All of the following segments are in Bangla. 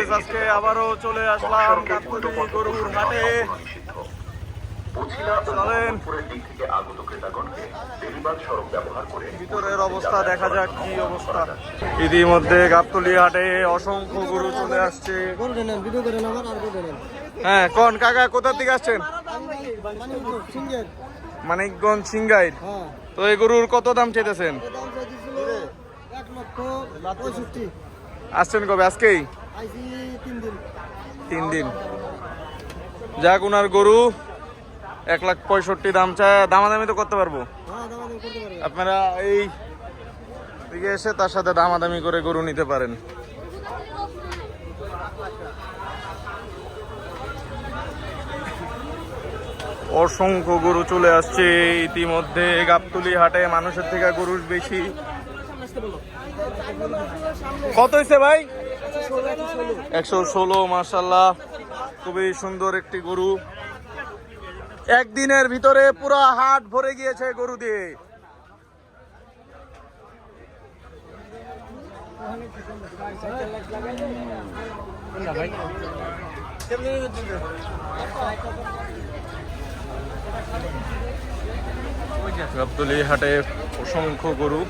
গাইস, আজকে আবারও চলে আসলাম গাবতলী গরুর হাটে। চলেন ভিতরের অবস্থা দেখা যাক কি অবস্থা। ইতিমধ্যে গাবতলী হাটে অসংখ্য গরু চলে আসছে। হ্যাঁ, কোন কাকা কোথা থেকে আসছেন? মানিকগঞ্জ সিংগাইর। তো এই গরুর কত দাম চাইতেছেন? আসছেন কবে? আজকেই 3 দিন। যাক, উনার গরু 1,65,000 দাম চায়। দামাদামি তো করতে পারবো। আপনারা এই দিকে এসে তার সাথে দামাদামি করে গরু নিতে পারেন। অসংখ্য গরু চলে আসছে ইতিমধ্যে গাবতলী হাটে। মানুষের থেকে গরু বেশি। কত হয়েছে ভাই? 116। মাশাআল্লাহ, খুবই সুন্দর একটি গরু। একদিনের ভিতরে পুরো হাট ভরে গিয়েছে গরু দিয়ে। গাবতলী হাটে অসংখ্য গরু।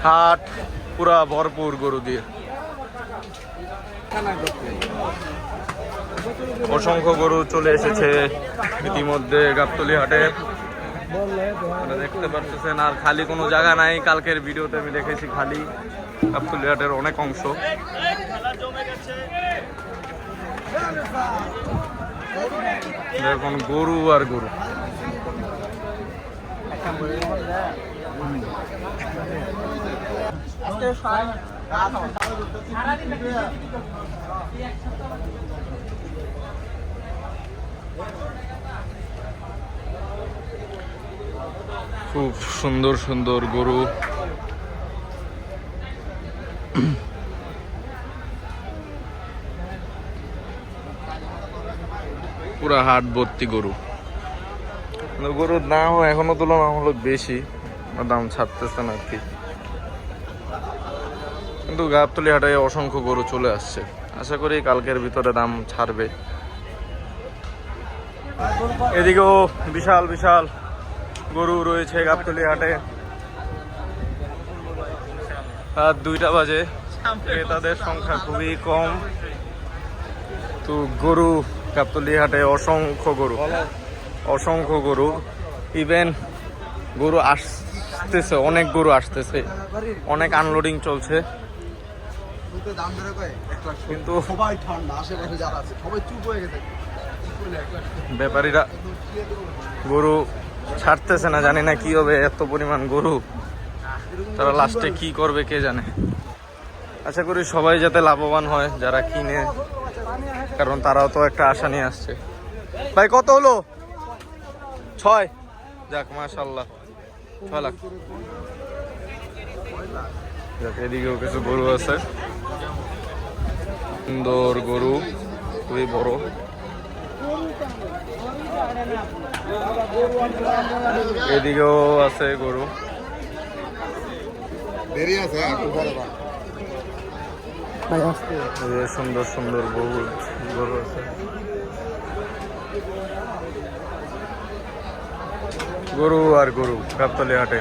হাট পুরা ভরপুর গরু দিয়ে। অসংখ্য গরু চলে এসেছে ইতিমধ্যে গাবতলী হাটে। দেখতে পাচ্ছেন আর খালি কোনো জায়গা নাই। কালকের ভিডিওতে আমি দেখেছি খালি গাবতলী হাটের অনেক অংশ। দেখুন গরু আর গরু। খুব সুন্দর সুন্দর গরু। পুরা হাট ভর্তি গরু। গরুর দাম এখনো তুলনামূলক বেশি, দাম ছাড়তেছে না আর কি। কিন্তু গাবতলী হাটে অসংখ্য গরু চলে আসছে। আশা করি কালকের ভিতরে দাম ছাড়বে। এদিকেও বিশাল বিশাল গরু রয়েছে গাবতলী হাটে। রাত 2টা বাজে, ক্রেতাদের সংখ্যা খুবই কম। তো গরু গাবতলী হাটে অসংখ্য গরু, অসংখ্য গরু। ইভেন গরু আসতেছে, অনেক গরু আসতেছে, অনেক আনলোডিং চলছে। কিন্তু ব্যাপারীরা গরু ছাড়তেছে না। জানি না কি হবে, এত পরিমাণ গরু। তারা লাস্টে কি করবে কে জানে। আশা করি সবাই যাতে লাভবান হয় যারা কিনে, কারণ তারাও তো একটা আশা নিয়ে আসছে। ভাই কত হলো? 6। যাক মাশাআল্লাহ, 6 লাখ। যাক, এদিকেও কিছু গরু আছে, সুন্দর গরু, খুবই বড়। এদিকেও আছে গরু, সুন্দর সুন্দর বহু গরু আছে। গরু আর গরু গাবতলী হাটে।